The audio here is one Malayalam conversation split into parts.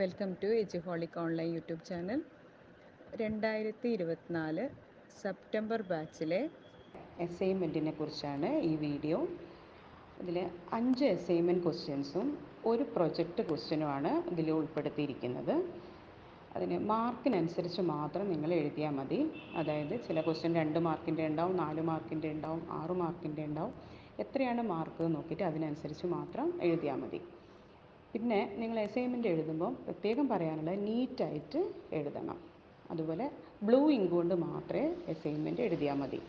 Welcome to Eduholic online YouTube channel. 2024 September ബാച്ചിലെ അസൈൻമെൻറ്റിനെ കുറിച്ചാണ് ഈ വീഡിയോ. ഇതിൽ 5 അസൈൻമെൻറ്റ് ക്വസ്റ്റ്യൻസും ഒരു പ്രൊജക്റ്റ് ക്വസ്റ്റ്യനുമാണ് ഇതിൽ ഉൾപ്പെടുത്തിയിരിക്കുന്നത്. അതിന് മാർക്കിനനുസരിച്ച് മാത്രം നിങ്ങൾ എഴുതിയാൽ മതി. അതായത് ചില ക്വസ്റ്റ്യൻ 2 മാർക്കിൻ്റെ ഉണ്ടാവും, 4 മാർക്കിൻ്റെ ഉണ്ടാവും, 6 മാർക്കിൻ്റെ ഉണ്ടാവും. എത്രയാണ് മാർക്ക് നോക്കിയിട്ട് അതിനനുസരിച്ച് മാത്രം എഴുതിയാൽ മതി. പിന്നെ നിങ്ങൾ അസൈൻമെൻറ്റ് എഴുതുമ്പോൾ പ്രത്യേകം പറയാനുള്ളത് നീറ്റായിട്ട് എഴുതണം. അതുപോലെ ബ്ലൂ ഇങ്ക് കൊണ്ട് മാത്രമേ അസൈൻമെൻറ്റ് എഴുതിയാൽ മതി.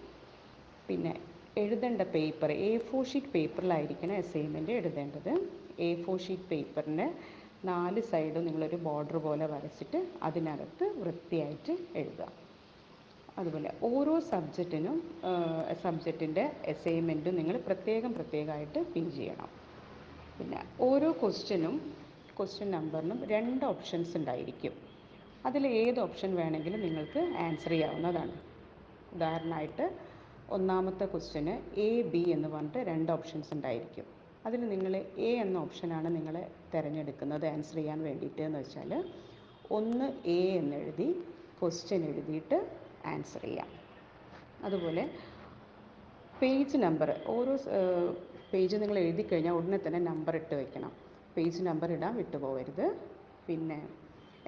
പിന്നെ എഴുതേണ്ട പേപ്പർ A4 ഷീറ്റ് പേപ്പറിലായിരിക്കണം അസൈൻമെൻറ്റ് എഴുതേണ്ടത്. A4 ഷീറ്റ് പേപ്പറിൻ്റെ 4 സൈഡും നിങ്ങളൊരു ബോർഡർ പോലെ വരച്ചിട്ട് അതിനകത്ത് വൃത്തിയായിട്ട് എഴുതുക. അതുപോലെ ഓരോ സബ്ജക്റ്റിൻ്റെ അസൈൻമെൻറ്റും നിങ്ങൾ പ്രത്യേകമായിട്ട് പിൻ ചെയ്യണം. പിന്നെ ഓരോ ക്വസ്റ്റ്യൻ നമ്പറിനും 2 ഓപ്ഷൻസ് ഉണ്ടായിരിക്കും. അതിൽ ഏത് ഓപ്ഷൻ വേണമെങ്കിലും നിങ്ങൾക്ക് ആൻസർ ചെയ്യാവുന്നതാണ്. ഉദാഹരണമായിട്ട് ഒന്നാമത്തെ ക്വസ്റ്റ്യന് A, B എന്ന് പറഞ്ഞിട്ട് 2 ഓപ്ഷൻസ് ഉണ്ടായിരിക്കും. അതിൽ നിങ്ങൾ A എന്ന ഓപ്ഷനാണ് നിങ്ങൾ തിരഞ്ഞെടുക്കുന്നത് ആൻസർ ചെയ്യാൻ വേണ്ടിയിട്ട് എന്ന് വെച്ചാൽ 1 A എന്നെഴുതി ക്വസ്റ്റ്യൻ എഴുതിയിട്ട് ആൻസർ ചെയ്യാം. അതുപോലെ പേജ് നമ്പർ ഓരോ പേജ് നിങ്ങൾ എഴുതി കഴിഞ്ഞാൽ ഉടനെ തന്നെ നമ്പർ ഇട്ട് വയ്ക്കണം. പേജ് നമ്പർ ഇടാൻ വിട്ടുപോകരുത്. പിന്നെ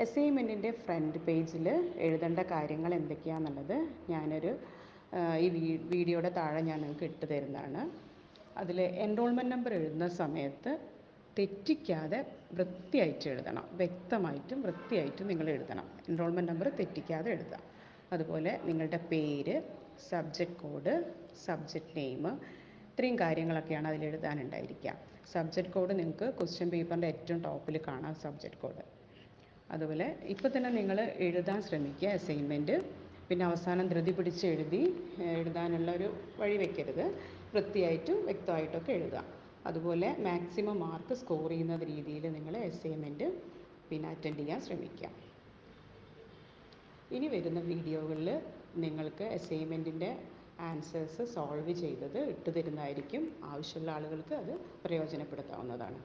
അസൈൻമെൻറ്റിൻ്റെ ഫ്രണ്ട് പേജിൽ എഴുതേണ്ട കാര്യങ്ങൾ എന്തൊക്കെയാണെന്നുള്ളത് ഞാനൊരു ഈ വീഡിയോയുടെ താഴെ ഞാൻ നിങ്ങൾക്ക് ഇട്ട് തരുന്നതാണ്. അതിൽ എൻറോൾമെൻറ്റ് നമ്പർ എഴുതുന്ന സമയത്ത് തെറ്റിക്കാതെ വൃത്തിയായിട്ട് എഴുതണം. വൃത്തിയായിട്ടും നിങ്ങൾ എഴുതണം. എൻറോൾമെൻറ്റ് നമ്പർ തെറ്റിക്കാതെ എഴുതുക. അതുപോലെ നിങ്ങളുടെ പേര്, സബ്ജക്റ്റ് കോഡ്, സബ്ജക്റ്റ് നെയിം, ഇത്രയും കാര്യങ്ങളൊക്കെയാണ് അതിൽ എഴുതാനുണ്ടായിരിക്കുക. സബ്ജക്റ്റ് കോഡ് നിങ്ങൾക്ക് ക്വസ്റ്റ്യൻ പേപ്പറിൻ്റെ ഏറ്റവും ടോപ്പിൽ കാണാം സബ്ജക്റ്റ് കോഡ്. അതുപോലെ ഇപ്പോൾ തന്നെ നിങ്ങൾ എഴുതാൻ ശ്രമിക്കുക അസൈൻമെൻറ്റ്. പിന്നെ അവസാനം ധൃതി പിടിച്ച് എഴുതാനുള്ള ഒരു വഴി വയ്ക്കരുത്. വൃത്തിയായിട്ടും വ്യക്തമായിട്ടൊക്കെ എഴുതുക. അതുപോലെ മാക്സിമം മാർക്ക് സ്കോർ ചെയ്യുന്ന രീതിയിൽ നിങ്ങൾ അസൈൻമെൻറ്റ് പിന്നെ അറ്റൻഡ് ചെയ്യാൻ ശ്രമിക്കുക. ഇനി വരുന്ന വീഡിയോകളിൽ നിങ്ങൾക്ക് അസൈൻമെൻറ്റിൻ്റെ ആൻസേഴ്സ് സോൾവ് ചെയ്തത് ഇട്ട് തരുന്നതായിരിക്കും. ആവശ്യമുള്ള ആളുകൾക്ക് അത് പ്രയോജനപ്പെടുത്താവുന്നതാണ്.